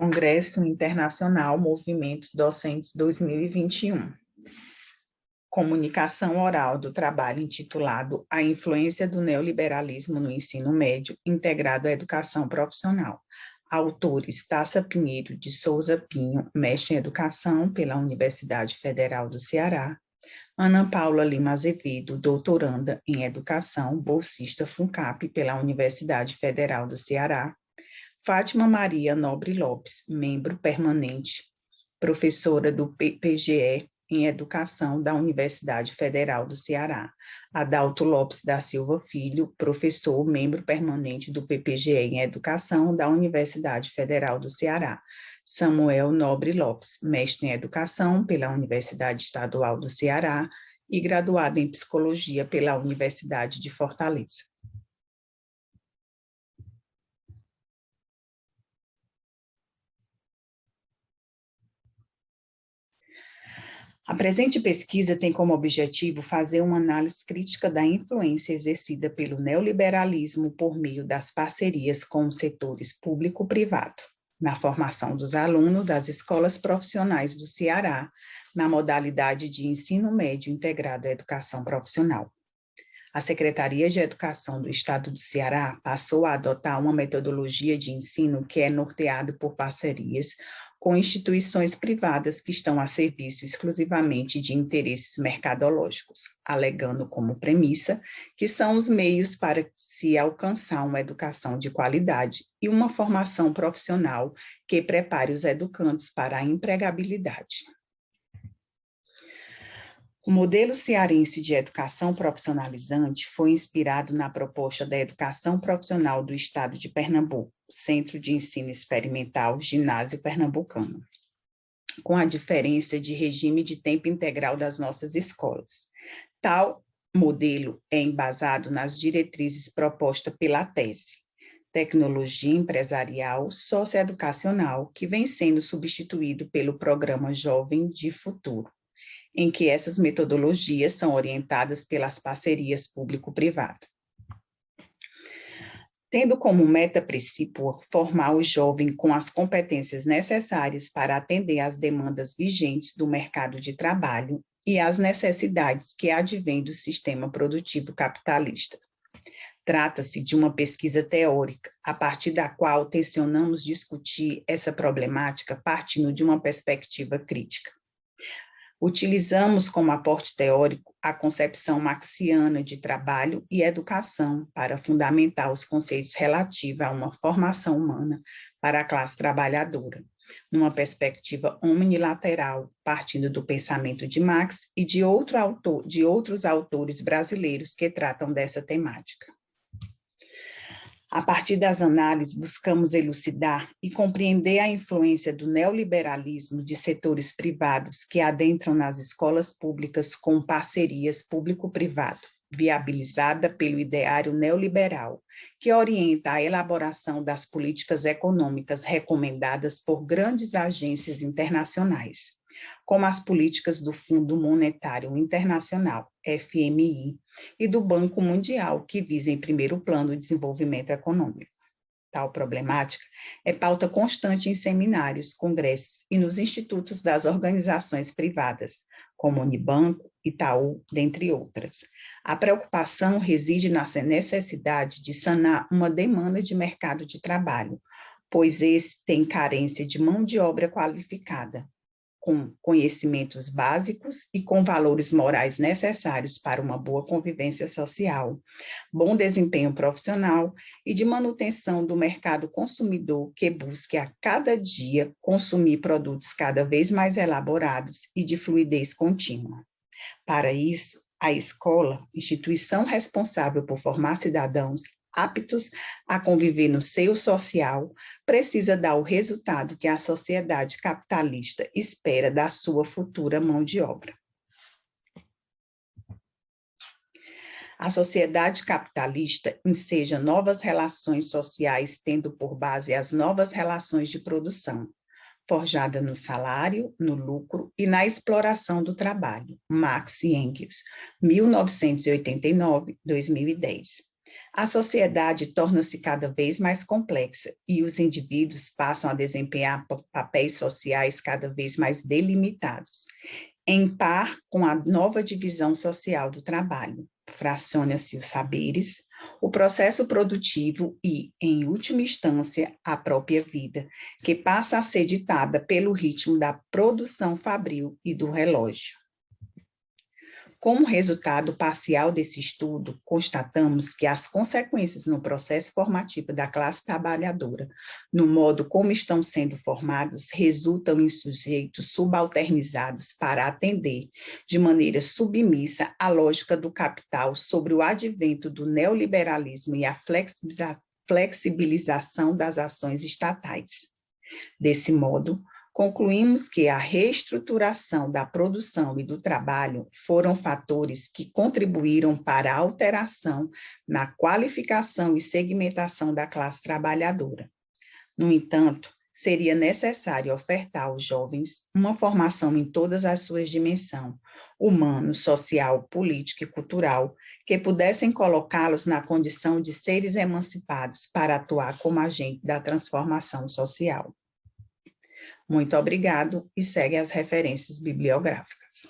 Congresso Internacional Movimentos Docentes 2021. Comunicação oral do trabalho intitulado A Influência do Neoliberalismo no Ensino Médio integrado à Educação Profissional. Autores: Taça Pinheiro de Souza Pinho, mestre em Educação pela Universidade Federal do Ceará. Ana Paula Lima Azevedo, doutoranda em Educação, bolsista FUNCAP pela Universidade Federal do Ceará. Fátima Maria Nobre Lopes, membro permanente, professora do PGE em Educação da Universidade Federal do Ceará. Adalto Lopes da Silva Filho, professor, membro permanente do PPGE em Educação da Universidade Federal do Ceará. Samuel Nobre Lopes, mestre em Educação pela Universidade Estadual do Ceará e graduado em Psicologia pela Universidade de Fortaleza. A presente pesquisa tem como objetivo fazer uma análise crítica da influência exercida pelo neoliberalismo por meio das parcerias com os setores público-privado, na formação dos alunos das escolas profissionais do Ceará, na modalidade de ensino médio integrado à educação profissional. A Secretaria de Educação do Estado do Ceará passou a adotar uma metodologia de ensino que é norteada por parcerias com instituições privadas que estão a serviço exclusivamente de interesses mercadológicos, alegando como premissa que são os meios para se alcançar uma educação de qualidade e uma formação profissional que prepare os educandos para a empregabilidade. O modelo cearense de educação profissionalizante foi inspirado na proposta da Educação Profissional do Estado de Pernambuco, Centro de Ensino Experimental Ginásio Pernambucano, com a diferença de regime de tempo integral das nossas escolas. Tal modelo é embasado nas diretrizes propostas pela tese, Tecnologia Empresarial Socioeducacional, que vem sendo substituído pelo Programa Jovem de Futuro, em que essas metodologias são orientadas pelas parcerias público-privado. Tendo como meta-princípio formar o jovem com as competências necessárias para atender às demandas vigentes do mercado de trabalho e às necessidades que advêm do sistema produtivo capitalista. Trata-se de uma pesquisa teórica, a partir da qual tencionamos discutir essa problemática partindo de uma perspectiva crítica. Utilizamos como aporte teórico a concepção marxiana de trabalho e educação para fundamentar os conceitos relativos a uma formação humana para a classe trabalhadora, numa perspectiva omnilateral, partindo do pensamento de Marx e de outros autores brasileiros que tratam dessa temática. A partir das análises, buscamos elucidar e compreender a influência do neoliberalismo de setores privados que adentram nas escolas públicas com parcerias público-privado, viabilizada pelo ideário neoliberal, que orienta a elaboração das políticas econômicas recomendadas por grandes agências internacionais, como as políticas do Fundo Monetário Internacional, FMI, e do Banco Mundial, que visa, em primeiro plano, o desenvolvimento econômico. Tal problemática é pauta constante em seminários, congressos e nos institutos das organizações privadas, como Unibanco, Itaú, dentre outras. A preocupação reside na necessidade de sanar uma demanda de mercado de trabalho, pois esse tem carência de mão de obra qualificada, com conhecimentos básicos e com valores morais necessários para uma boa convivência social, bom desempenho profissional e de manutenção do mercado consumidor que busque a cada dia consumir produtos cada vez mais elaborados e de fluidez contínua. Para isso, a escola, instituição responsável por formar cidadãos aptos a conviver no seio social, precisa dar o resultado que a sociedade capitalista espera da sua futura mão de obra. A sociedade capitalista enseja novas relações sociais, tendo por base as novas relações de produção, forjada no salário, no lucro e na exploração do trabalho. Marx e Engels, 1989-2010. A sociedade torna-se cada vez mais complexa e os indivíduos passam a desempenhar papéis sociais cada vez mais delimitados, em par com a nova divisão social do trabalho. Fraciona-se os saberes, o processo produtivo e, em última instância, a própria vida, que passa a ser ditada pelo ritmo da produção fabril e do relógio. Como resultado parcial desse estudo, constatamos que as consequências no processo formativo da classe trabalhadora, no modo como estão sendo formados, resultam em sujeitos subalternizados para atender, de maneira submissa, à lógica do capital sobre o advento do neoliberalismo e a flexibilização das ações estatais. Desse modo, concluímos que a reestruturação da produção e do trabalho foram fatores que contribuíram para a alteração na qualificação e segmentação da classe trabalhadora. No entanto, seria necessário ofertar aos jovens uma formação em todas as suas dimensões, humano, social, política e cultural, que pudessem colocá-los na condição de seres emancipados para atuar como agente da transformação social. Muito obrigado e segue as referências bibliográficas.